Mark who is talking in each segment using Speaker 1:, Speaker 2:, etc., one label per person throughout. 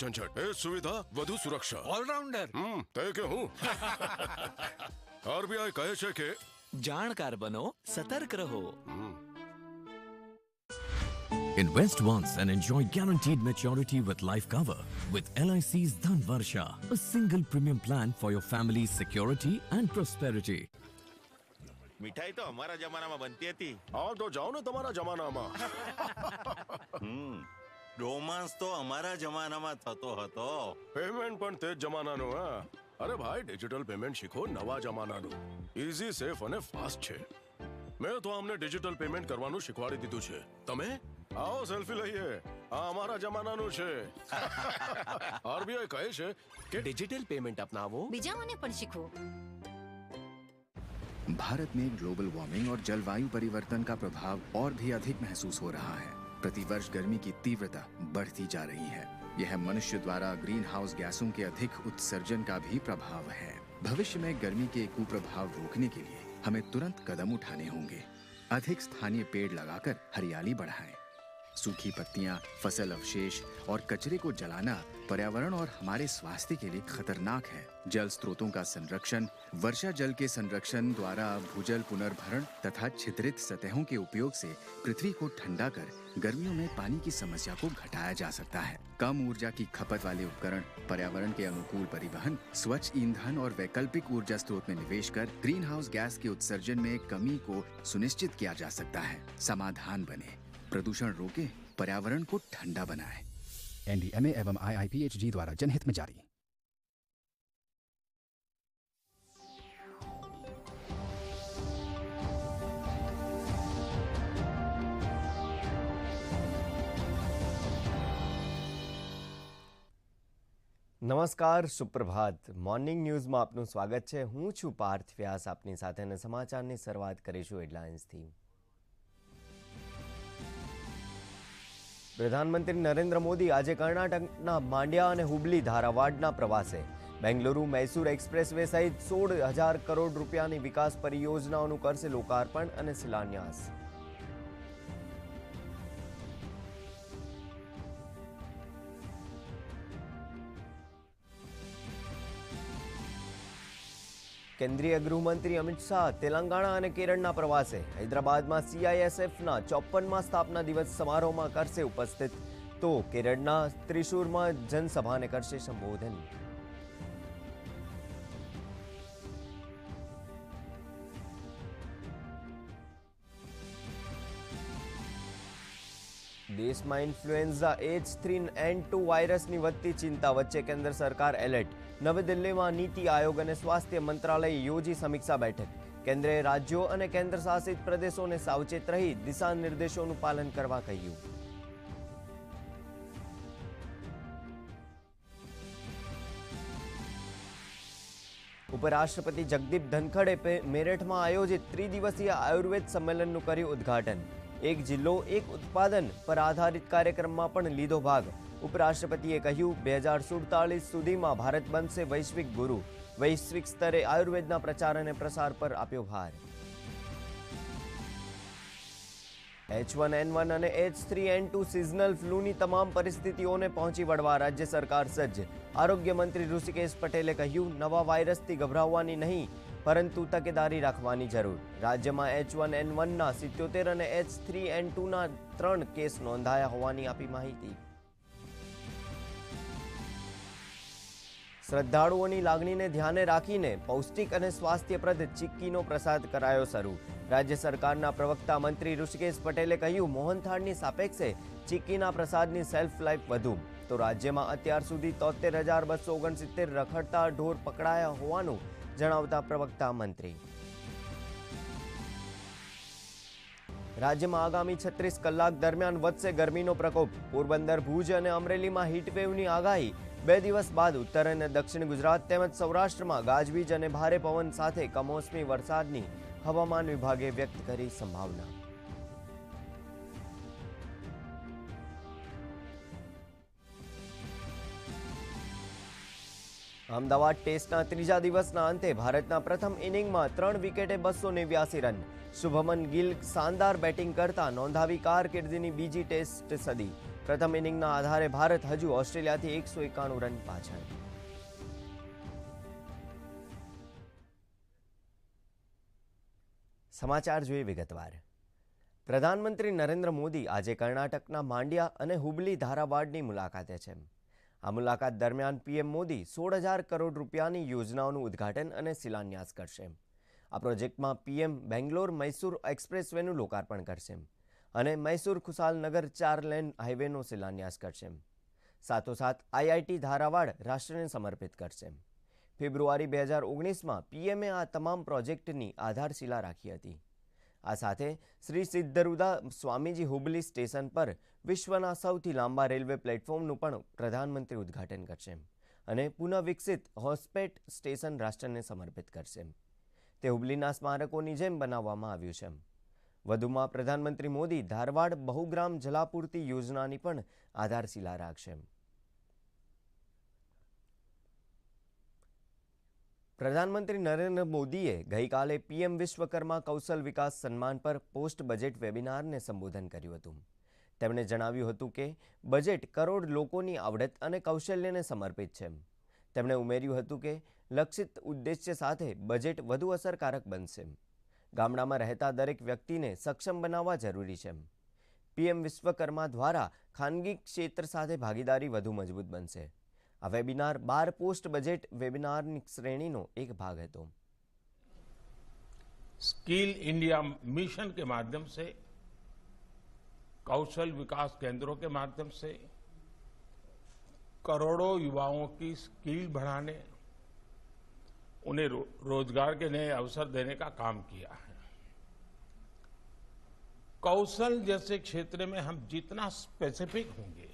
Speaker 1: झंझट, ए सुविधा વધુ સુરક્ષા.
Speaker 2: ઓલરાઉન્ડર.
Speaker 1: તે કે હું આરબીઆઈ કહે છે કે
Speaker 2: જાણકાર બનો, સતર્ક રહો.
Speaker 3: Invest once and enjoy guaranteed maturity with life cover with LIC's Dhan Varsha, a single premium plan for your family's security and prosperity.
Speaker 4: મીઠાઈ તો અમારા જમાનામાં બનતી હતી.
Speaker 1: હા તો જાઓ ને તમારા જમાનામાં.
Speaker 4: રોમાંસ તો અમારા જમાનામાં થતો હતો.
Speaker 1: પેમેન્ટ પણ તે જ જમાનાનું. હા અરે ભાઈ, ડિજિટલ પેમેન્ટ શીખો, નવા જમાનાનું. ઈઝી, સેફ અને ફાસ્ટ છે. મેં તો અમને ડિજિટલ પેમેન્ટ કરવાનું શીખવાડી દીધું છે. તમે આવો સેલ્ફી લઈએ, આ અમારા જમાનાનું છે. આરબીઆઈ કહે છે કે
Speaker 2: ડિजिटल पेमेंट अपनावो,
Speaker 5: બીજાઓને પણ શીખવો.
Speaker 6: भारत में ग्लोबल वार्मिंग और जलवायु परिवर्तन का प्रभाव और भी अधिक महसूस हो रहा है. प्रतिवर्ष गर्मी की तीव्रता बढ़ती जा रही है. यह मनुष्य द्वारा ग्रीन हाउस गैसों के अधिक उत्सर्जन का भी प्रभाव है. भविष्य में गर्मी के कुप्रभाव रोकने के लिए हमें तुरंत कदम उठाने होंगे. अधिक स्थानीय पेड़ लगाकर हरियाली बढ़ाएं. सूखी पत्तियां, फसल अवशेष और कचरे को जलाना पर्यावरण और हमारे स्वास्थ्य के लिए खतरनाक है. जल स्रोतों का संरक्षण, वर्षा जल के संरक्षण द्वारा भूजल पुनर्भरण तथा छिद्रित सतहों के उपयोग से पृथ्वी को ठंडा कर गर्मियों में पानी की समस्या को घटाया जा सकता है. कम ऊर्जा की खपत वाले उपकरण, पर्यावरण के अनुकूल परिवहन, स्वच्छ ईंधन और वैकल्पिक ऊर्जा स्रोत में निवेश कर ग्रीन हाउस गैस के उत्सर्जन में कमी को सुनिश्चित किया जा सकता है. समाधान बने, प्रदूषण रोके, पर्यावरण को ठंडा बनाए.
Speaker 7: एनडीएमए एवं आईआईपीएचजी द्वारा जनहित में जारी.
Speaker 8: નમસ્કાર, સુપ્રભાત. મોર્નિંગ ન્યૂઝમાં આપનું સ્વાગત છે. હું છું પાર્થ વ્યાસ, આપની સાથે અને સમાચારની શરૂઆત કરીશું હેડલાઇન્સથી. પ્રધાનમંત્રી નરેન્દ્ર મોદી આજે કર્ણાટકના માંડ્યા અને હુબલી ધારાવાડના પ્રવાસે. બેંગલુરુ મૈસૂર એક્સપ્રેસ વે સહિત 16,000 કરોડ રૂપિયાની વિકાસ પરિયોજનાઓનું કરશે લોકાર્પણ અને શિલાન્યાસ. કેન્દ્રીય ગૃહમંત્રી અમિત શાહ તેલંગાણા અને કેરળના પ્રવાસે. હૈદરાબાદમાં CISFના 54મા સ્થાપના દિવસ સમારોહમાં કરશે ઉપસ્થિત, તો કેરળના ત્રિશુરમાં જનસભાને કરશે સંબોધન. દેશમાં ઇન્ફ્લુએન્ઝા H3N2 વાયરસની વધતી ચિંતા વચ્ચે કેન્દ્ર સરકાર એલર્ટ. નવી દિલ્હીમાં નીતિ આયોગ અને સ્વાસ્થ્ય મંત્રાલયે યોજી સમીક્ષા બેઠક. કેન્દ્રએ રાજ્યો અને કેન્દ્ર શાસિત પ્રદેશોને સાવચેત રહી દિશા નિર્દેશોનું પાલન કરવા કહ્યું. ઉપરાષ્ટ્રપતિ જગદીપ ધનખડે મેરઠમાં આયોજિત ત્રિદિવસીય આયુર્વેદ સંમેલનનું કર્યું ઉદ્ઘાટન. એક જિલ્લો એક ઉત્પાદન પર આધારિત કાર્યક્રમમાં પણ લીધો ભાગ. ઉપરાષ્ટ્રપતિએ કહ્યું 2047 સુધીમાં ભારત બનશે વૈશ્વિક ગુરુ. વૈશ્વિક સ્તરે આયુર્વેદના પ્રચાર અને પ્રસાર પર આપ્યો ભાર. H1N1 અને H3N2 સિઝનલ ફ્લૂની તમામ પરિસ્થિતિઓને પહોંચી વળવા રાજ્ય સરકાર સજ્જ. આરોગ્ય મંત્રી ઋષિકેશ પટેલે કહ્યું નવા વાયરસથી ગભરાવવાની નહીં, પરંતુ તકેદારી રાખવાની જરૂર. રાજ્યમાં H1N1ના 77 અને H3N2ના 3 કેસ નોંધાયા હોવાની આપી માહિતી. શ્રદ્ધાળુઓની લાગણીને ધ્યાને રાખીને પૌષ્ટિક અને સ્વાસ્થ્યપ્રદ ચિક્કીનો પ્રસાદ કરાયો શરૂ. રાજ્ય સરકારના પ્રવક્તા મંત્રી ઋષિકેશ પટેલે કહ્યું મોહનથાળની સાપેક્ષે ચિક્કીના પ્રસાદની સેલ્ફ લાઈફ વધુ. તો રાજ્યમાં અત્યાર સુધી 73,269 રખડતા ઢોર પકડાયા હોવાનું જણાવતા પ્રવક્તા મંત્રી. રાજ્યમાં આગામી 36 કલાક દરમિયાન વધશે ગરમીનો પ્રકોપ. પોરબંદર, ભુજ અને અમરેલીમાં હીટવેવની આગાહી. 2 દિવસ બાદ ઉત્તર અને દક્ષિણ ગુજરાત તેમજ સૌરાષ્ટ્રમાં ગાજવીજ અને ભારે પવન સાથે કમોસમી વરસાદની હવામાન વિભાગે વ્યક્ત કરી સંભાવના. અમદાવાદ ટેસ્ટના ત્રીજા દિવસના અંતે ભારતના પ્રથમ ઇનિંગમાં 3 વિકેટે 289 રન. શુભમન ગિલ શાનદાર બેટિંગ કરતા નોંધાવી કારકિર્દીની બીજી ટેસ્ટ સદી. પ્રથમ ઇનિંગના આધારે ભારત હજુ ઓસ્ટ્રેલિયાથી 191 રન પાછળ. સમાચાર જોઈએ વિગતવાર. પ્રધાનમંત્રી નરેન્દ્ર મોદી આજે કર્ણાટકના માંડ્યા અને હુબલી ધારાવાડની મુલાકાતે છે. આ મુલાકાત દરમિયાન પીએમ મોદી 16,000 કરોડ રૂપિયાની યોજનાઓનું ઉદ્ઘાટન અને શિલાન્યાસ કરશે. આ પ્રોજેક્ટમાં પીએમ બેંગ્લોર મૈસૂર એક્સપ્રેસવેનું લોકાર્પણ કરશે અને મૈસૂર ખુશાલનગર 4 લેન હાઈવેનો શિલાન્યાસ કરશે. સાથોસાથ આઈઆઈટી ધારાવાડ રાષ્ટ્રને સમર્પિત કરશે. ફેબ્રુઆરી 2019માં પીએમએ આ તમામ પ્રોજેક્ટની આધારશિલા રાખી હતી. આ સાથે શ્રી સિદ્ધરુદા સ્વામીજી હુબલી સ્ટેશન પર વિશ્વના સૌથી લાંબા રેલવે પ્લેટફોર્મનું પણ પ્રધાનમંત્રી ઉદ્ઘાટન કરશે અને પુનઃ વિકસિત હોસ્પેટ સ્ટેશન રાષ્ટ્રને સમર્પિત કરશે. તે હુબલીના સ્મારકોની જેમ બનાવવામાં આવ્યું છે. વધુમાં પ્રધાનમંત્રી મોદી ધારવાડ બહુગ્રામ જલાપૂર્તિ યોજનાની પણ આધારશિલા રાખશે. પ્રધાનમંત્રી નરેન્દ્ર મોદીએ ગઈકાલે પીએમ વિશ્વકર્મા કૌશલ વિકાસ સન્માન પર પોસ્ટ બજેટ વેબિનારને સંબોધન કર્યું હતું. તેમણે જણાવ્યું હતું કે બજેટ કરોડ લોકોની આવડત અને કૌશલ્યને સમર્પિત છે. તેમણે ઉમેર્યું હતું કે લક્ષિત ઉદ્દેશ્ય સાથે બજેટ વધુ અસરકારક બનશે. ગામડામાં રહેતા દરેક વ્યક્તિને સક્ષમ બનાવવા જરૂરી છે. પીએમ વિશ્વકર્મા દ્વારા ખાનગી ક્ષેત્ર સાથે ભાગીદારી વધુ મજબૂત બનશે. આ વેબિનાર 12 પોસ્ટ બજેટ વેબિનારની શ્રેણીનો એક ભાગ હતો.
Speaker 5: स्किल इंडिया मिशन के माध्यम से कौशल विकास केंद्रों के माध्यम से करोड़ों युवाओं की स्किल बढ़ाने, उन्हें रोजगार के नए अवसर देने का काम किया है. कौशल जैसे क्षेत्र में हम जितना स्पेसिफिक होंगे,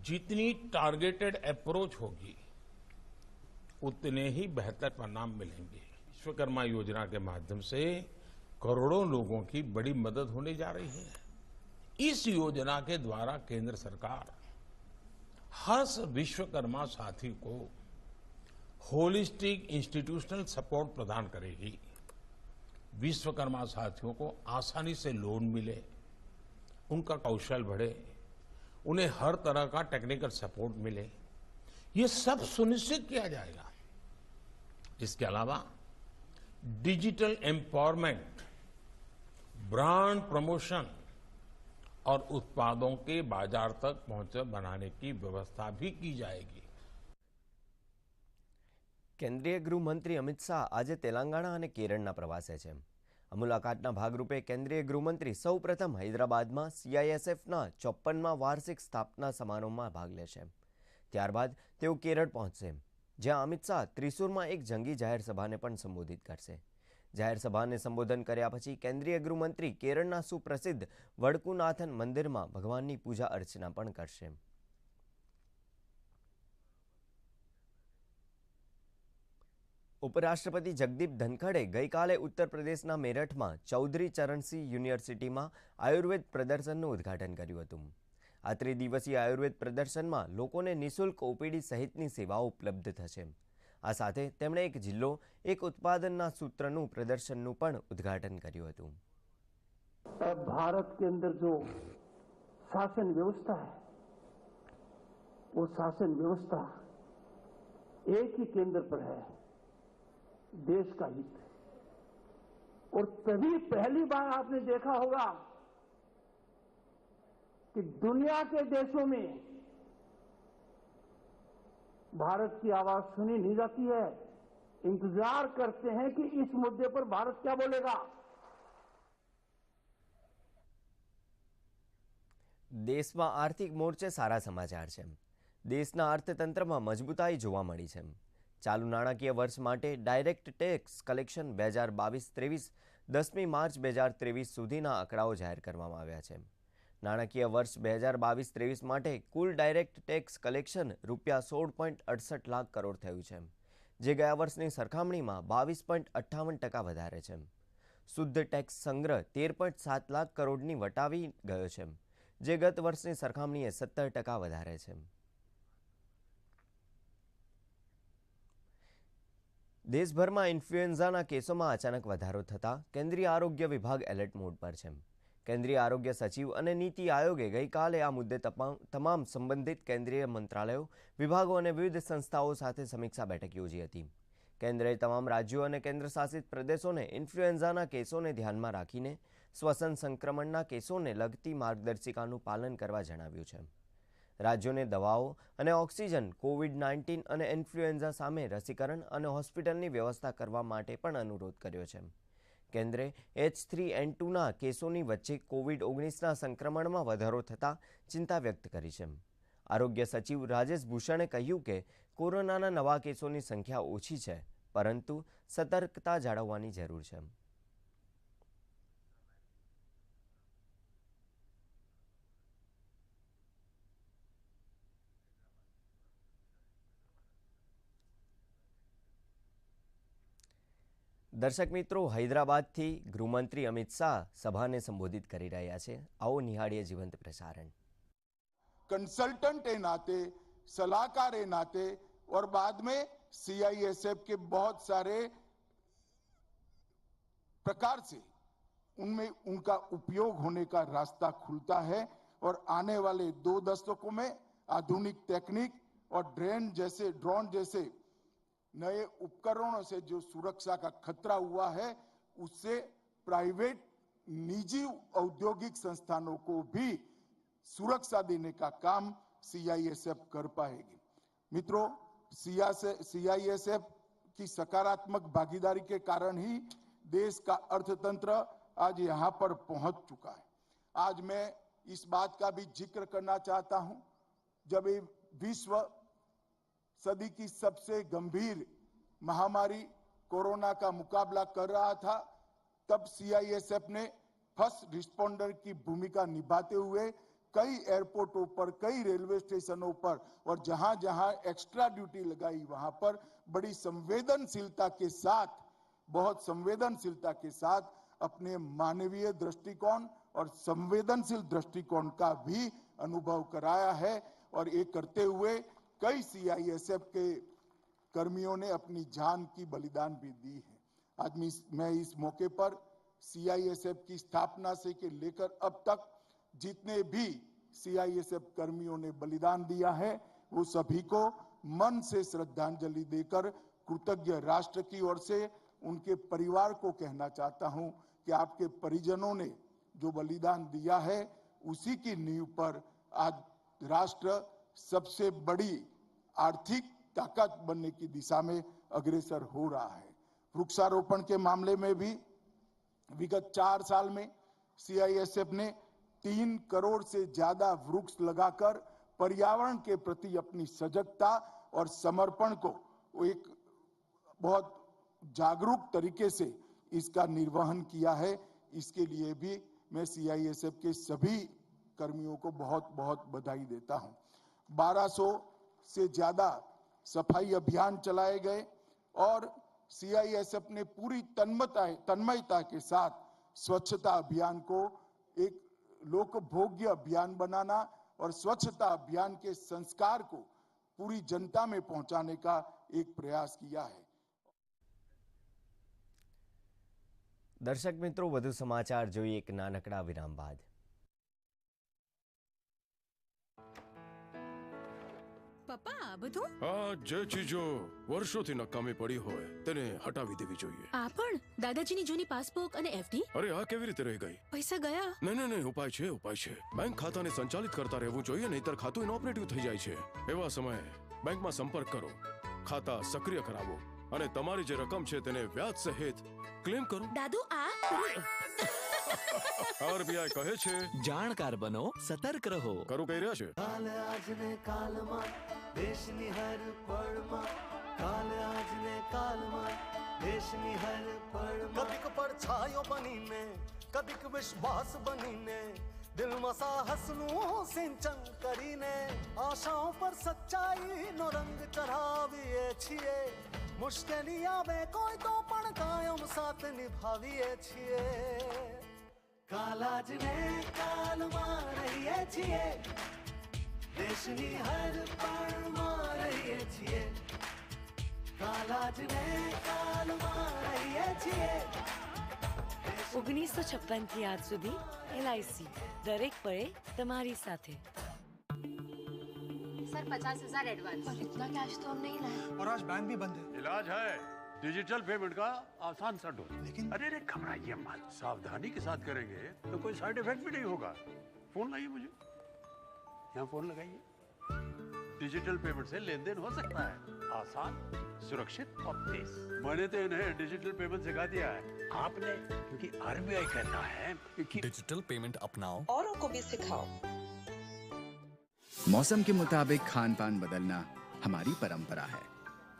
Speaker 5: जितनी टारगेटेड अप्रोच होगी, उतने ही बेहतर परिणाम मिलेंगे. विश्वकर्मा योजना के माध्यम से करोड़ों लोगों की बड़ी मदद होने जा रही है. इस योजना के द्वारा केंद्र सरकार हर विश्वकर्मा साथी को होलिस्टिक इंस्टीट्यूशनल सपोर्ट प्रदान करेगी. विश्वकर्मा साथियों को आसानी से लोन मिले, उनका कौशल बढ़े, उन्हें हर तरह का टेक्निकल सपोर्ट मिले, ये सब सुनिश्चित किया जाएगा. इसके अलावा डिजिटल एम्पावरमेंट, ब्रांड प्रमोशन और उत्पादों के बाजार तक पहुंच बनाने की व्यवस्था भी की जाएगी.
Speaker 8: કેન્દ્રીય ગૃહમંત્રી અમિત શાહ આજે તેલંગાણા અને કેરળના પ્રવાસે છે. આ મુલાકાતના ભાગરૂપે કેન્દ્રીય ગૃહમંત્રી સૌપ્રથમ હૈદરાબાદમાં CISFના 54મા વાર્ષિક સ્થાપના સમારોહમાં ભાગ લેશે. ત્યારબાદ તેઓ કેરળ પહોંચશે, જ્યાં અમિત શાહ ત્રિશુરમાં એક જંગી જાહેર સભાને પણ સંબોધિત કરશે. જાહેર સભાને સંબોધન કર્યા પછી કેન્દ્રીય ગૃહમંત્રી કેરળના સુપ્રસિદ્ધ વડકુનાથન મંદિરમાં ભગવાનની પૂજા અર્ચના પણ કરશે. ઉપરાષ્ટ્રપતિ જગદીપ ધનખડે ગઈકાલે ઉત્તર પ્રદેશના મેરઠમાં ચૌધરી ચરણસિંહ યુનિવર્સિટીમાં આયુર્વેદ પ્રદર્શનનું ઉદ્ઘાટન કર્યું હતું. આ ત્રિદિવસીય આયુર્વેદ પ્રદર્શનમાં લોકોને નિઃશુલ્ક ઓપીડી સહિતની સેવાઓ ઉપલબ્ધ થશે. આ સાથે તેમણે એક જિલ્લો એક ઉત્પાદનના સૂત્રનું પ્રદર્શનનું પણ ઉદ્ઘાટન કર્યું હતું.
Speaker 9: भारत के अंदर जो शासन व्यवस्था है, वो शासन व्यवस्था एक ही केंद्र पर है, देश का हित. और तभी पहली बार आपने देखा होगा कि दुनिया के देशों में भारत की आवाज सुनी नहीं जाती है. इंतजार करते हैं कि इस मुद्दे पर भारत क्या बोलेगा.
Speaker 8: દેશમાં આર્થિક મોરચે સારા સમાચાર છે. દેશના અર્થતંત્રમાં મજબૂતાઈ જોવા મળી છે. ચાલુ નાણાકીય વર્ષ માટે ડાયરેક્ટ ટેક્સ કલેક્શન 2022-23 10મી માર્ચ 2023 સુધીના આંકડાઓ જાહેર કરવામાં આવ્યા છે. નાણાકીય વર્ષ 2022-23 માટે કુલ direct tax collection ₹16.68 lakh crore થયું છે, જે ગયા વર્ષની સરખામણીમાં 22.58% વધારે છે. શુદ્ધ ટેક્સ સંગ્રહ 13.7 લાખ કરોડની વટાવી ગયો છે, જે ગત વર્ષની સરખામણીએ 17% વધારે છે. દેશભરમાં ઇન્ફ્લુએન્ઝાના કેસોમાં અચાનક વધારો થતાં કેન્દ્રીય આરોગ્ય વિભાગ એલર્ટ મોડ પર છે. કેન્દ્રીય આરોગ્ય સચિવ અને નીતિ આયોગે ગઈકાલે આ મુદ્દે તમામ સંબંધિત કેન્દ્રીય મંત્રાલયો, વિભાગો અને વિવિધ સંસ્થાઓ સાથે સમીક્ષા બેઠક યોજી હતી. કેન્દ્રએ તમામ રાજ્યો અને કેન્દ્રશાસિત પ્રદેશોને ઇન્ફ્લુએન્ઝાના કેસોને ધ્યાનમાં રાખીને શ્વસન સંક્રમણના કેસોને લગતી માર્ગદર્શિકાનું પાલન કરવા જણાવ્યું છે. રાજ્યોને દવાઓ અને ઓક્સિજન, કોવિડ-19 અને ઇન્ફ્લુએન્ઝા સામે રસીકરણ અને હોસ્પિટલની વ્યવસ્થા કરવા માટે પણ અનુરોધ કર્યો છે. કેન્દ્રે H3N2ના કેસોની વચ્ચે કોવિડ-19ના સંક્રમણમાં વધારો થતાં ચિંતા વ્યક્ત કરી છે. આરોગ્ય સચિવ રાજેશ ભૂષણે કહ્યું કે કોરોનાના નવા કેસોની સંખ્યા ઓછી છે, પરંતુ સતર્કતા જાળવવાની જરૂર છે. દર્શક મિત્રો, હૈદરાબાદથી ગૃહમંત્રી અમિત શાહ સભાને સંબોધિત કરી રહ્યા છે. आओ નિહાળીએ જીવંત પ્રસારણ.
Speaker 10: कंसल्टेंट के नाते, सलाहकार के नाते और बाद में CISF के बहुत सारे प्रकार से उनमें उनका उपयोग होने का रास्ता खुलता है और आने वाले 2 दशकों में आधुनिक तकनीक और ड्रोन जैसे नए उपकरणों से जो सुरक्षा का खतरा हुआ है, उससे प्राइवेट निजी औद्योगिक संस्थानों को भी सुरक्षा देने का काम CISF कर पाएगी. मित्रों, CISF की सकारात्मक भागीदारी के कारण ही देश का अर्थतंत्र आज यहाँ पर पहुंच चुका है. आज मैं इस बात का भी जिक्र करना चाहता हूं, जब ये विश्व सदी की सबसे गंभीर महामारी कोरोना का मुकाबला कर रहा था, तब CISF ने फर्स्ट रिस्पॉन्डर की भूमिका निभाते हुए कई एयरपोर्टों पर, कई रेलवे स्टेशनों पर और जहां जहां एक्स्ट्रा ड्यूटी लगाई, वहां पर बड़ी संवेदनशीलता के साथ, बहुत संवेदनशीलता के साथ अपने मानवीय दृष्टिकोण और संवेदनशील दृष्टिकोण का भी अनुभव कराया है. और ये करते हुए कई CISF के कर्मियों ने अपनी जान की बलिदान भी दी है. आज मैं इस मौके पर CISF की स्थापना से के लेकर अब तक जितने भी CISF कर्मियों ने बलिदान दिया है, वो सभी को मन से श्रद्धांजलि देकर कृतज्ञ राष्ट्र की ओर से उनके परिवार को कहना चाहता हूं कि आपके परिजनों ने जो बलिदान दिया है, उसी की नींव पर आज राष्ट्र सबसे बड़ी आर्थिक ताकत बनने की दिशा में अग्रसर हो रहा है. वृक्षारोपण के मामले में भी विगत 4 साल में CISF ने 3 करोड़ से ज्यादा वृक्ष लगाकर पर्यावरण के प्रति अपनी सजगता और समर्पण को एक बहुत जागरूक तरीके से इसका निर्वहन किया है. इसके लिए भी मैं CISF के सभी कर्मियों को बहुत बहुत बधाई देता हूं. 1200 से ज्यादा सफाई अभियान चलाए गए और CISF ने पूरी तन्मयता के साथ स्वच्छता अभियान को एक लोकभोग्य अभियान बनाना और स्वच्छता अभियान के संस्कार को पूरी जनता में पहुंचाने का एक प्रयास किया है.
Speaker 8: દર્શક મિત્રો, વધુ સમાચાર જોઈએ એક નાનકડા વિરામ બાદ.
Speaker 11: પપ્પા, આ બધું
Speaker 1: આ જે ચીજો વર્ષોથી નકામી પડી હોય તેને હટાવી દેવી જોઈએ.
Speaker 11: આ પણ દાદાજીની જૂની પાસબુક અને FD.
Speaker 1: અરે આ કેવી રીતે રહી ગઈ?
Speaker 11: પૈસા ગયા?
Speaker 1: નહીં, ઉપાય છે. બેંક ખાતાને સંચાલિત કરતા રહેવું જોઈએ, નહીતર ખાતું ઇનઓપરેટિવ થઈ જાય છે. એવા સમયે બેંકમાં સંપર્ક કરો, ખાતા સક્રિય કરાવો અને તમારી જે રકમ છે તેને વ્યાજ સહિત ક્લેમ કરો.
Speaker 11: દાદુ, આ
Speaker 1: RBI કહે છે,
Speaker 2: જાણકાર બનો, સતર્ક રહો.
Speaker 1: કરું કહી રહ્યા છે.
Speaker 12: કાલ આજને કાલમાં દેશની હર પળમાં, કાલ આજને કાલમાં દેશની હર પળમાં કદીક પડછાયો બનીને, કદીક વિશ્વાસ બનીને, દિલમાં સાહસનું સિંચન કરીને આશાઓ પર સચ્ચાઈનો રંગ ચઢાવીએ છીએ. મુશ્કેલી આવે કોઈ તો પણ કાયમ સાથ નિભાવીએ છીએ. કાલ આજને કાલમાં રહીએ છીએ, દેશની હર પળમાં રહીએ છીએ. કાલ આજને કાલમાં રહીએ છીએ.
Speaker 13: 1956 થી આજ સુધી LIC દરેક પળે તમારી સાથે।
Speaker 14: Sir 50,000 advance. पर इतना कैश तो हम नहीं लाए।
Speaker 15: और आज बैंक भी बंद है।
Speaker 16: इलाज है डिजिटल पेमेंट का आसान सा ढूंढ। लेकिन अरे घबराइए मत, सावधानी के साथ करेंगे तो कोई साइड इफेक्ट भी नहीं होगा। फोन लाइए मुझे, यहाँ फोन लगाइए। डिजिटल पेमेंट से लेन देन हो सकता है, आसान, सुरक्षित और तेज। मैंने तो इन्हें डिजिटल पेमेंट सिखा दिया है, आपने? क्योंकि RBI कहता है कि
Speaker 2: डिजिटल पेमेंट अपनाओ,
Speaker 14: औरों को भी सिखाओ।
Speaker 6: मौसम के मुताबिक खान पान बदलना हमारी परंपरा है।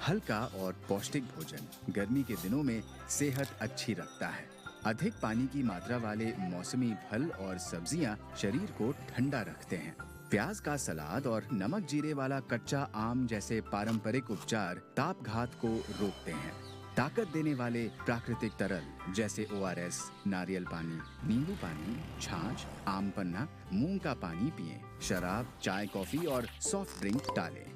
Speaker 6: हल्का और पौष्टिक भोजन गर्मी के दिनों में सेहत अच्छी रखता है। अधिक पानी की मात्रा वाले मौसमी फल और सब्जियां शरीर को ठंडा रखते हैं। प्याज का सलाद और नमक जीरे वाला कच्चा आम जैसे पारंपरिक उपचार ताप घात को रोकते हैं। ताकत देने वाले प्राकृतिक तरल जैसे ORS, नारियल पानी, नींबू पानी, छाछ, आम पन्ना, मूंग का पानी पिएं। शराब, चाय, कॉफी और सॉफ्ट ड्रिंक टालें।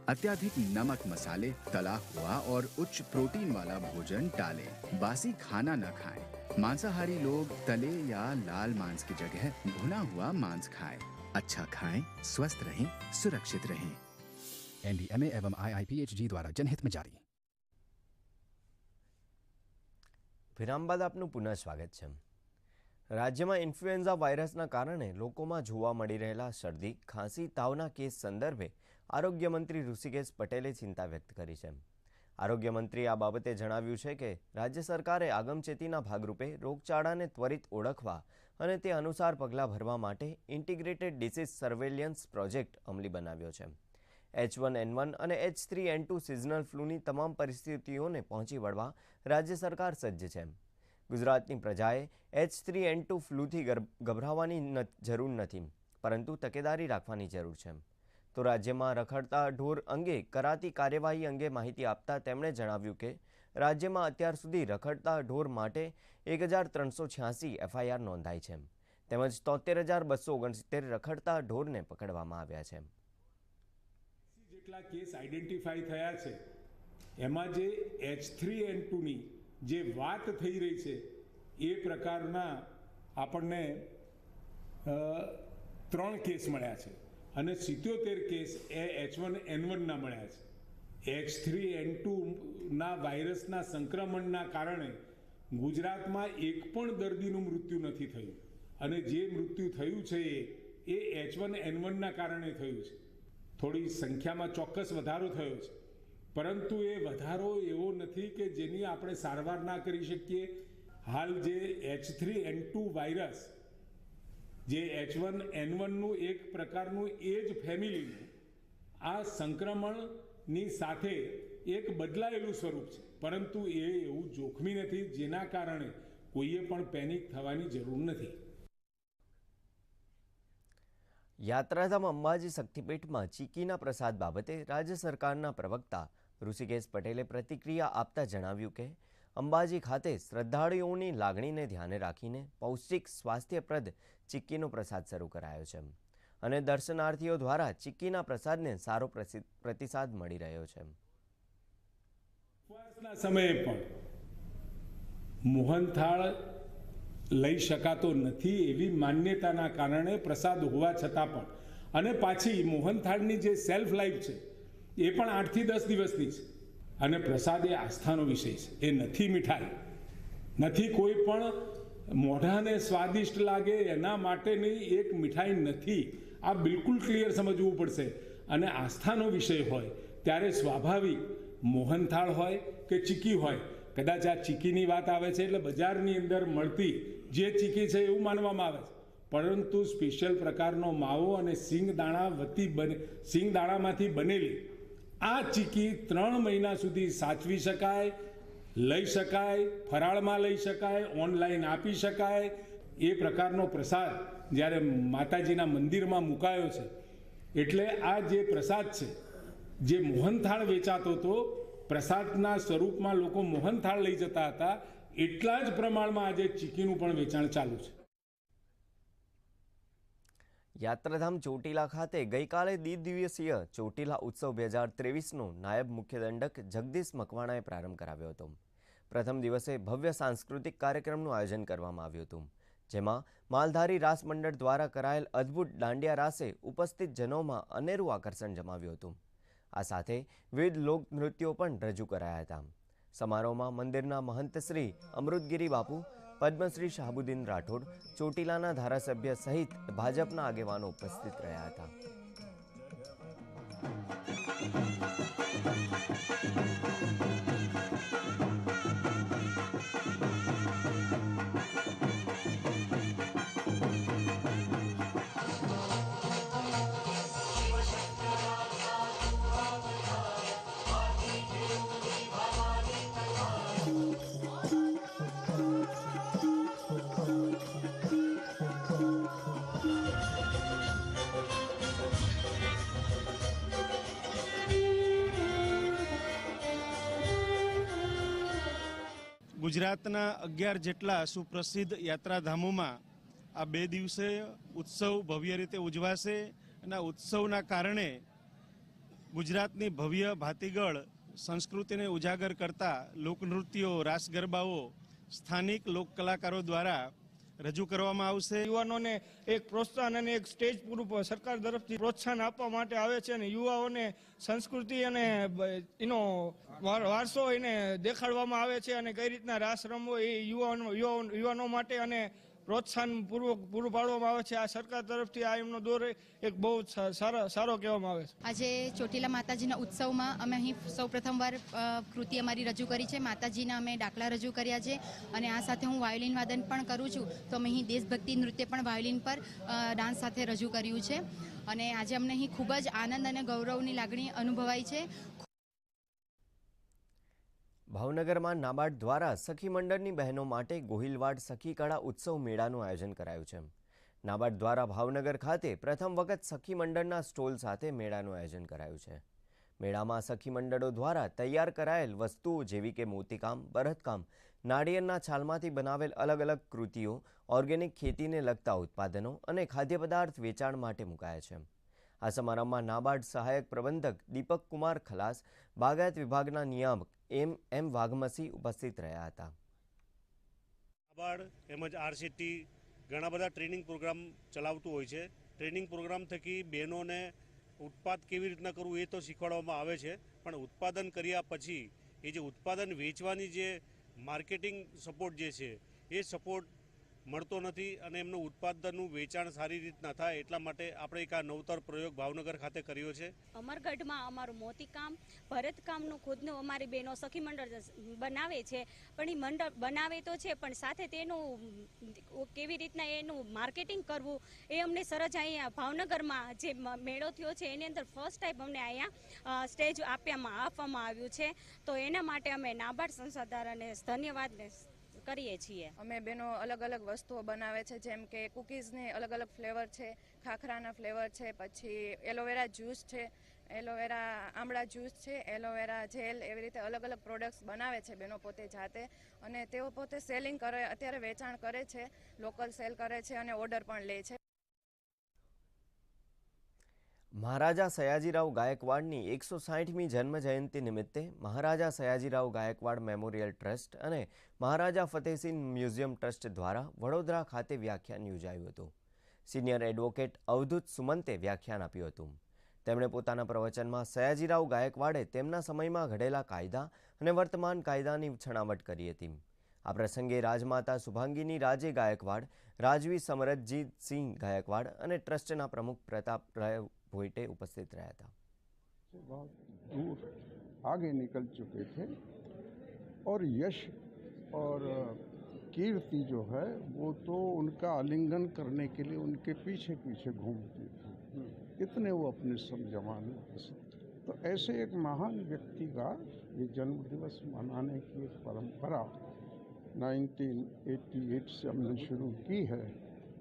Speaker 6: अत्याधिक नमक, मसाले, तला हुआ और उच्च प्रोटीन वाला भोजन टालें। बासी खाना न खाएं। मांसाहारी लोग तले या लाल मांस की जगह भुना हुआ मांस खाएं। अच्छा खाएं, स्वस्थ रहें, सुरक्षित रहें।
Speaker 7: NDMA एवं IIPHG द्वारा जनहित में जारी।
Speaker 8: વિરામ બાદ આપનું પુનઃ સ્વાગત છે। રાજ્યમાં ઇન્ફ્લુએન્ઝા વાયરસના કારણે લોકોમાં જોવા મળી રહેલા શરદી, ખાંસી, તાવના કેસ સંદર્ભે આરોગ્ય મંત્રી ઋષિકેશ પટેલે ચિંતા વ્યક્ત કરી છે। આરોગ્ય મંત્રીએ આ બાબતે જણાવ્યું છે કે રાજ્ય સરકારે આગમચેતીના ભાગરૂપે રોગચાળાને ત્વરિત ઓળખવા અને તે અનુસાર પગલાં ભરવા માટે ઇન્ટિગ્રેટેડ ડિસીઝ સર્વેલિયન્સ પ્રોજેક્ટ અમલી બનાવ્યો છે। H1N1 અને H3N2 સિઝનલ ફ્લૂની તમામ પરિસ્થિતિઓને પહોંચી વળવા રાજ્ય સરકાર સજ્જ છે। ગુજરાતની પ્રજાએ H3N2 ફ્લૂથી ગભરાવાની જરૂર નથી, પરંતુ તકેદારી રાખવાની જરૂર છે। તો રાજ્યમાં રખડતા ઢોર અંગે કરાતી કાર્યવાહી અંગે માહિતી આપતા તેમણે જણાવ્યું કે રાજ્યમાં અત્યાર સુધી રખડતા ઢોર માટે 1386 FIR નોંધાઈ છે, તેમજ 73,269 રખડતા ઢોરને પકડવામાં આવ્યા છે।
Speaker 17: જેટલા કેસ આઈડેન્ટિફાઈ થયા છે એમાં જે H3N2ની જે વાત થઈ રહી છે એ પ્રકારના આપણને 3 કેસ મળ્યા છે અને 77 કેસ એ H1N1ના મળ્યા છે। H3N2ના વાયરસના સંક્રમણના કારણે ગુજરાતમાં એક પણ દર્દીનું મૃત્યુ નથી થયું અને જે મૃત્યુ થયું છે એ H1N1ના કારણે થયું છે। થોડી સંખ્યામાં ચોક્કસ વધારો થયો છે, પરંતુ એ વધારો એવો નથી કે જેની આપણે સારવાર ના કરી શકીએ। હાલ જે H3N2 વાયરસ જે H1N1નું એક પ્રકારનું એ જ ફેમિલીનું આ સંક્રમણની સાથે એક બદલાયેલું સ્વરૂપ છે, પરંતુ એ એવું જોખમી નથી જેના કારણે કોઈએ પણ પેનિક થવાની જરૂર નથી।
Speaker 8: યાત્રાધામ અંબાજી શક્તિપીઠમાં ચીકીના પ્રસાદ બાબતે રાજ્ય સરકારના પ્રવક્તા ઋષિકેશ પટેલે પ્રતિક્રિયા આપતા જણાવ્યું કે અંબાજી ખાતે શ્રદ્ધાળુઓની લાગણીને ધ્યાને રાખીને પૌષ્ટિક સ્વાસ્થ્યપ્રદ ચીક્કીનો પ્રસાદ શરૂ કરાયો છે અને દર્શનાર્થીઓ દ્વારા ચીક્કીના પ્રસાદને સારો પ્રતિસાદ મળી રહ્યો છે।
Speaker 17: ઉપવાસના સમયે પણ મોહનથાળ લઈ શકાતો નથી એવી માન્યતાના કારણે પ્રસાદ હોવા છતાં પણ, અને પાછી મોહનથાળની જે સેલ્ફ લાઈફ છે એ પણ 8 થી 10 દિવસની છે અને પ્રસાદ એ આસ્થાનો વિષય છે, એ નથી મીઠાઈ, નથી કોઈ પણ મોઢાને સ્વાદિષ્ટ લાગે એના માટેની એક મીઠાઈ નથી। આ બિલકુલ ક્લિયર સમજવું પડશે અને આસ્થાનો વિષય હોય ત્યારે સ્વાભાવિક મોહનથાળ હોય કે ચીકી હોય, કદાચ આ ચીકીની વાત આવે છે એટલે બજારની અંદર મળતી જે ચીકી છે એવું માનવામાં આવે છે, પરંતુ સ્પેશિયલ પ્રકારનો માવો અને સિંગદાણામાંથી બનેલી આ ચીકી 3 મહિના સુધી સાચવી શકાય, લઈ શકાય, ફરાળમાં લઈ શકાય, ઓનલાઈન આપી શકાય। એ પ્રકારનો પ્રસાદ જ્યારે માતાજીના મંદિરમાં મુકાયો છે એટલે આ જે પ્રસાદ છે, જે મોહનથાળ વેચાતો હતો, પ્રસાદના સ્વરૂપમાં લોકો મોહનથાળ લઈ જતા હતા, એટલા જ પ્રમાણમાં આજે ચીકીનું પણ વેચાણ ચાલુ છે।
Speaker 8: યાત્રાધામ ચોટીલા ખાતે ગઈકાલે દ્વિદિવસીય ચોટીલા ઉત્સવ 2023નો નાયબ મુખ્ય દંડક જગદીશ મકવાણાએ પ્રારંભ કરાવ્યો હતો। પ્રથમ દિવસે ભવ્ય સાંસ્કૃતિક કાર્યક્રમનું આયોજન કરવામાં આવ્યું હતું, જેમાં માલધારી રાસ મંડળ દ્વારા કરાયેલ અદ્ભુત દાંડિયા રાસે ઉપસ્થિત જનોમાં અનેરું આકર્ષણ જમાવ્યું હતું. આ સાથે વિવિધ લોકનૃત્યો પણ રજૂ કરાયા હતા. સમારોહમાં મંદિરના મહંત શ્રી અમૃતગીરી બાપુ, પદ્મશ્રી શાહબુદ્દીન રાઠોડ, ચોટીલાના ધારાસભ્ય સહિત ભાજપના આગેવાનો ઉપસ્થિત રહ્યા હતા.
Speaker 15: ગુજરાતના 11 જેટલા સુપ્રસિદ્ધ યાત્રાધામોમાં આ 2 દિવસીય ઉત્સવ ભવ્ય રીતે ઉજવાશે અને ઉત્સવના કારણે ગુજરાતની ભવ્ય ભાતીગળ સંસ્કૃતિને ઉજાગર કરતા લોકનૃત્યો, રાસ ગરબાઓ સ્થાનિક લોક કલાકારો દ્વારા રજૂ કરવામાં આવશે.
Speaker 18: યુવાનોને એક પ્રોત્સાહન અને એક સ્ટેજ પૂરું સરકાર તરફથી પ્રોત્સાહન આપવા માટે આવે છે અને યુવાઓને સંસ્કૃતિ અને એનો વારસો એને દેખાડવામાં આવે છે અને કઈ રીતના રાસ રમવો એ યુવાનો માટે અને પ્રોત્સાહન પૂરું પાડવામાં આવે છે. આ સરકાર તરફથી આ એમનો દોર એક બહુ સારો કહેવામાં આવે છે.
Speaker 19: આજે ચોટીલા માતાજીના ઉત્સવમાં અમે અહીં સૌ પ્રથમવાર કૃતિ અમારી રજૂ કરી છે. માતાજીના અમે ડાકલા રજૂ કર્યા છે અને આ સાથે હું વાયોલિન વાદન પણ કરું છું. તો અમે અહીં દેશભક્તિ નૃત્ય પણ વાયોલિન પર ડાન્સ સાથે રજૂ કર્યું છે અને આજે અમને અહીં ખૂબ જ આનંદ અને ગૌરવની લાગણી અનુભવાઈ છે.
Speaker 8: ભાવનગરમાં નાબાર્ડ દ્વારા સખી મંડળની બહેનો માટે ગોહિલવાડ સખી કળા ઉત્સવ મેળાનું આયોજન કરાયું છે. નાબાર્ડ દ્વારા ભાવનગર ખાતે પ્રથમ વખત સખી મંડળના સ્ટોલ સાથે મેળાનું આયોજન કરાયું છે. મેળામાં સખી મંડળો દ્વારા તૈયાર કરાયેલ વસ્તુઓ જેવી કે મોતીકામ, ભરતકામ, નાળિયેરના છાલમાંથી બનાવેલ અલગ અલગ કૃતિઓ, ઓર્ગેનિક ખેતીને લગતા ઉત્પાદનો અને ખાદ્ય પદાર્થ વેચાણ માટે મુકાયા છે. આ સમારંભમાં નાબાર્ડ સહાયક પ્રબંધક દીપક કુમાર ખલાસ, બાગાયત વિભાગના નિયામક એમ વાઘમસી ઉપસ્થિત રહ્યા હતા.
Speaker 20: નાબાર્ડ તેમજ આરસીટી ઘણા બધા ટ્રેનિંગ પ્રોગ્રામ ચલાવતું હોય છે. ટ્રેનિંગ પ્રોગ્રામ થકી બહેનોને ઉત્પાદ કેવી રીતના કરવું એ તો શીખવાડવામાં આવે છે, પણ ઉત્પાદન કર્યા પછી એ જે ઉત્પાદન વેચવાની જે માર્કેટિંગ સપોર્ટ જે છે એ સપોર્ટ મળતો નથી અને એમનું ઉત્પાદનનું વેચાણ સારી રીતના થાય એટલા માટે આપણે એક આ નવતર પ્રયોગ ભાવનગર ખાતે કર્યો છે.
Speaker 21: અમરગઢમાં અમારું મોતીકામ, ભરતકામનું ખુદનું અમારી બહેનો સખી મંડળ બનાવે છે, પણ એ મંડળ બનાવે તો છે પણ સાથે તેનું કેવી રીતના એનું માર્કેટિંગ કરવું એ અમને સરસ અહીંયા ભાવનગરમાં જે મેળો થયો છે એની અંદર ફર્સ્ટ ટાઈમ અમને અહીંયા સ્ટેજ આપવામાં આવ્યું છે. તો એના માટે અમે નાબાર્ડ સંસ્થાદારને ધન્યવાદ કરીએ છીએ.
Speaker 22: અમે બહેનો અલગ અલગ વસ્તુઓ બનાવે છે, જેમ કે કુકીઝની અલગ અલગ ફ્લેવર છે, ખાખરાના ફ્લેવર છે, પછી એલોવેરા જ્યુસ છે, એલોવેરા આમળા જ્યુસ છે, એલોવેરા જેલ, એવી રીતે અલગ અલગ પ્રોડક્ટ્સ બનાવે છે બહેનો પોતે જાતે અને તેઓ પોતે સેલિંગ કરે, અત્યારે વેચાણ કરે છે, લોકલ સેલ કરે છે અને ઓર્ડર પણ લે છે.
Speaker 8: મહારાજા સયાજીરાવ ગાયકવાડની 160મી જન્મ જયંતિ નિમિત્તે મહારાજા સયાજીરાવ ગાયકવાડ મેમોરિયલ ટ્રસ્ટ અને મહારાજા ફતેહસિંહ મ્યુઝિયમ ટ્રસ્ટ દ્વારા વડોદરા ખાતે વ્યાખ્યાન યોજાયું હતું. સિનિયર એડવોકેટ અવધૂત સુમંતે વ્યાખ્યાન આપ્યું હતું. તેમણે પોતાના પ્રવચનમાં સયાજીરાવ ગાયકવાડે તેમના સમયમાં ઘડેલા કાયદા અને વર્તમાન કાયદાની છણાવટ કરી હતી. આ પ્રસંગે રાજમાતા શુભાંગીની રાજે ગાયકવાડ, રાજવી સમરતજીત સિંહ ગાયકવાડ અને ટ્રસ્ટના પ્રમુખ પ્રતાપરાય भोईटे उपस्थित रहा था.
Speaker 23: बहुत दूर आगे निकल चुके थे और यश और कीर्ति जो है वो तो उनका आलिंगन करने के लिए उनके पीछे पीछे घूमती थी, इतने वो अपने सब जमाने पसंद. तो ऐसे एक महान व्यक्ति का ये जन्म दिवस मनाने की एक परंपरा 1988 से हमने शुरू की है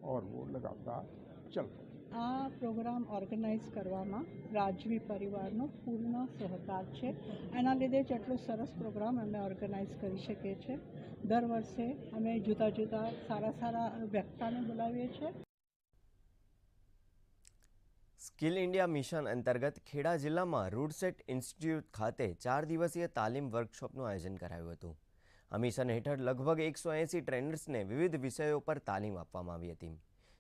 Speaker 23: और वो लगातार चल रहा है.
Speaker 24: આ પ્રોગ્રામ ઓર્ગેનાઇઝ કરવામાં રાજવી પરિવારનો પૂર્ણ સહકાર છે. એના લીધે જ એટલો સરસ પ્રોગ્રામ અમે ઓર્ગેનાઇઝ કરી શકીએ છીએ. દર વર્ષે અમે જુદા જુદા સારા વક્તાને બોલાવીએ છીએ.
Speaker 8: સ્કિલ ઇન્ડિયા મિશન અંતર્ગત ખેડા જિલ્લામાં રૂડસેટ ઇન્સ્ટિટ્યૂટ ખાતે 4 દિવસીય તાલીમ વર્કશોપનું આયોજન કરાયું હતું. આ મિશન હેઠળ લગભગ 180 ટ્રેનર્સને વિવિધ વિષયો પર તાલીમ આપવામાં આવી હતી,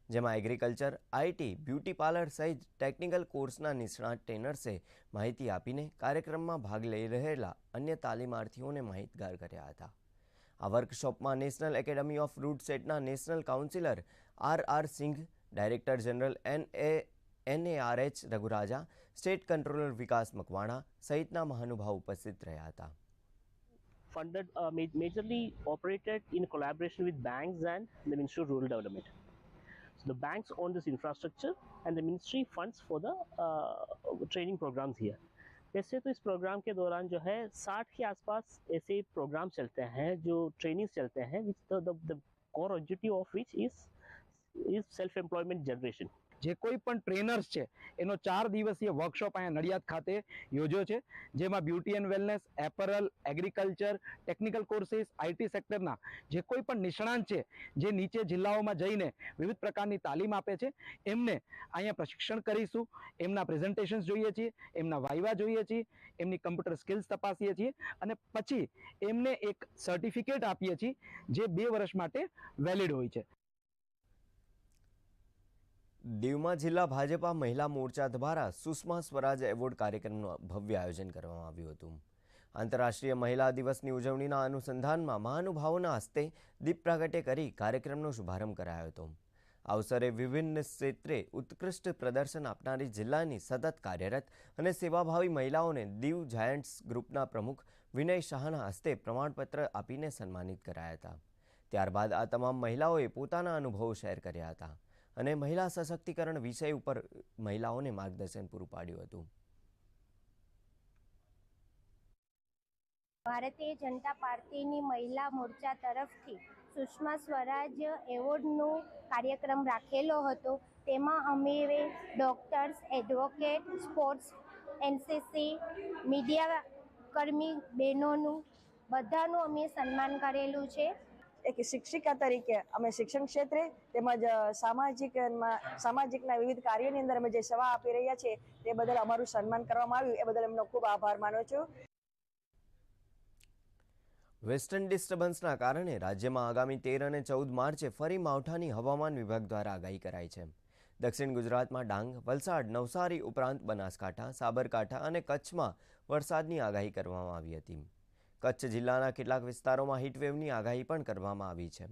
Speaker 8: જેમાં એગ્રીકલ્ચર, આઈટી, બ્યુટી પાર્લર સહિત ટેકનિકલ કોર્સના નિષ્ણાત ટ્રેનર્સે માહિતી આપીને કાર્યક્રમમાં ભાગ લઈ રહેલા અન્ય તાલીમાર્થીઓને માહિતગાર કર્યા હતા. આ વર્કશોપમાં નેશનલ એકેડમી ઓફ રૂટ સેટના national councillor R Singh, director general NARH Raghuraja, state controller Vikas Makwana સહિતના મહાનુભાવ ઉપસ્થિત રહ્યા હતા.
Speaker 3: Funded majorly operated in collaboration with banks and the Ministry of Rural Development. So the banks own this infrastructure and the ministry funds for the training programs here. वैसे तो इस programme के दौरान जो है 60 के आसपास ऐसे प्रोग्राम चलते हैं जो ट्रेनिंग्स चलते हैं, which the core objective of which is self employment generation.
Speaker 4: જે કોઈ પણ ટ્રેનર્સ છે એનો 4 દિવસીય વર્કશોપ અહીંયા નડિયાદ ખાતે યોજ્યો છે, જેમાં beauty and wellness, apparel, agriculture, technical courses, IT સેક્ટરના જે કોઈ પણ નિષ્ણાંત છે જે નીચે જિલ્લાઓમાં જઈને વિવિધ પ્રકારની તાલીમ આપે છે એમને અહીંયા પ્રશિક્ષણ કરીશું. એમના પ્રેઝન્ટેશન્સ જોઈએ છીએ, એમના વાઇવા જોઈએ છીએ, એમની કમ્પ્યુટર સ્કિલ્સ તપાસીએ છીએ અને પછી એમને એક સર્ટિફિકેટ આપીએ છીએ જે 2 વર્ષ માટે વેલિડ હોય છે.
Speaker 8: દીવમાં જિલ્લા ભાજપા મહિલા મોરચા દ્વારા સુષ્મા સ્વરાજ એવોર્ડ કાર્યક્રમનું ભવ્ય આયોજન કરવામાં આવ્યું હતું. આંતરરાષ્ટ્રીય મહિલા દિવસની ઉજવણીના અનુસંધાનમાં મહાનુભાવોના હસ્તે દીપ પ્રાગટ્ય કરી કાર્યક્રમનો શુભારંભ કરાયો હતો. આ અવસરે વિભિન્ન ક્ષેત્રે ઉત્કૃષ્ટ પ્રદર્શન આપનારી જિલ્લાની સતત કાર્યરત અને સેવાભાવી મહિલાઓને દીવ જાયન્ટ્સ ગ્રુપના પ્રમુખ વિનય શાહના હસ્તે પ્રમાણપત્ર આપીને સન્માનિત કરાયા હતા. ત્યારબાદ આ તમામ મહિલાઓએ પોતાના અનુભવો શેર કર્યા હતા અને મહિલા સશક્તિકરણ વિષય ઉપર મહિલાઓને માર્ગદર્શન પૂરું પાડ્યું હતું.
Speaker 5: ભારતીય જનતા પાર્ટીની મહિલા મોરચા તરફથી સુષ્મા સ્વરાજ એવોર્ડનો કાર્યક્રમ રાખેલો હતો. તેમાં અમે doctors, advocate, sports, NCC, media કર્મી બહેનોનું બધાનું અમે સન્માન કરેલું છે.
Speaker 9: એક શિક્ષિકા તરીકે અમે શિક્ષણ ક્ષેત્રે તેમજ સામાજિકના વિવિધ કાર્યોની અંદર અમે જે સેવા આપી રહ્યા છીએ તે બદલ અમારું સન્માન કરવામાં આવ્યું, એ બદલ એમનો ખૂબ આભાર માનું છું.
Speaker 8: વેસ્ટર્ન ડિસ્ટર્બન્સના કારણે રાજ્યમાં આગામી 13 અને 14 માર્ચે ફરી માવઠાની હવામાન વિભાગ દ્વારા આગાહી કરાઈ છે. દક્ષિણ ગુજરાતમાં ડાંગ, વલસાડ, નવસારી ઉપરાંત બનાસકાંઠા, સાબરકાંઠા અને કચ્છમાં વરસાદની આગાહી કરવામાં આવી હતી. કચ્છ જિલ્લાના કેટલાક વિસ્તારોમાં હીટવેવની આગાહી પણ કરવામાં આવી છે.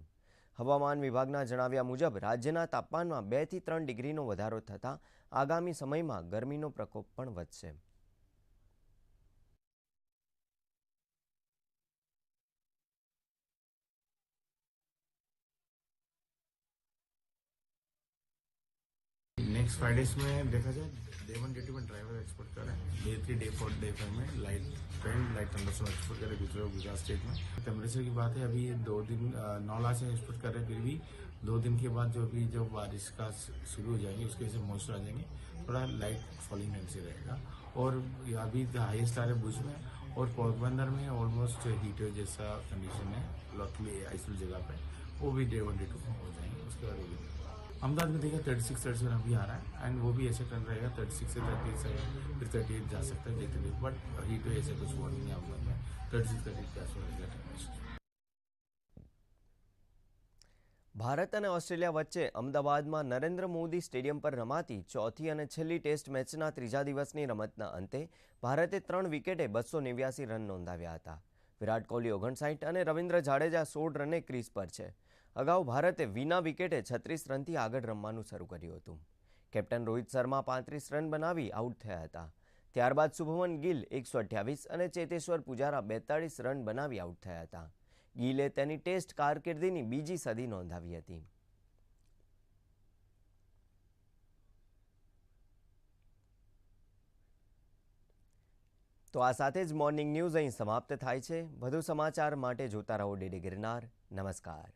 Speaker 8: હવામાન વિભાગના જણાવ્યા મુજબ રાજ્યના તાપમાનમાં 2 થી 3 ડિગ્રીનો વધારો થતાં આગામી સમયમાં ગરમીનો પ્રકોપ પણ વધશે.
Speaker 25: नेक्स्ट फ्राइडेज में देखा जाए डे 1 डे 2 में ड्राइवर एक्सपोर्ट कर रहे हैं, डे 3 डे 4 डे 5 में light train light thunderstorm export कर रहे हैं दूसरे गुजरात स्टेट में. टेम्परेचर की बात है अभी 2 दिन 9 लाख से एक्सपोर्ट कर रहे हैं, फिर भी 2 दिन के बाद जो भी जब बारिश का शुरू हो जाएंगे उसके से मॉइस्चर आ जाएंगे, थोड़ा लाइट फॉलिंग से रहेगा. और अभी हाईएस्ट आ रहे भुज में और पोरबंदर में ऑलमोस्ट हीट वेव जैसा कंडीशन है, लॉकली आइसोल जगह पे, वो भी डे 1 डे 2 में हो जाएंगे. उसके बाद अहमदाबाद में देखिए 36-37 अभी आ रहा है एंड वो भी ऐसे टर्न रहेगा 36 से 37 फिर 38 जा सकता है जितने, बट हीट वेव ऐसे कुछ हुआ नहीं है अहमदाबाद में. 36-38 के आसपास रहेगा टेम्परेचर.
Speaker 8: ભારત અને ઓસ્ટ્રેલિયા વચ્ચે અમદાવાદમાં નરેન્દ્ર મોદી સ્ટેડિયમ પર રમાતી ચોથી અને છેલ્લી ટેસ્ટ મેચના 3જા દિવસની રમતના અંતે ભારતે 3 વિકેટે 289 રન નોંધાવ્યા હતા. વિરાટ કોહલી 59 અને રવિન્દ્ર જાડેજા 16 રને ક્રીઝ પર છે. અગાઉ ભારતે વિના વિકેટે 36 રનથી આગળ રમવાનું શરૂ કર્યું હતું. કેપ્ટન રોહિત શર્મા 35 રન બનાવી આઉટ થયા હતા. ત્યારબાદ શુભમન ગિલ 128 અને ચેતેશ્વર પુજારા 42 રન બનાવી આઉટ થયા હતા. ગિલે તેની ટેસ્ટ કારકિર્દીની બીજી સદી નોંધાવી હતી. તો આ સાથે જ મોર્નિંગ ન્યૂઝ અહીં સમાપ્ત થાય છે. વધુ સમાચાર માટે જોતા રહો DD ગિરનાર. નમસ્કાર.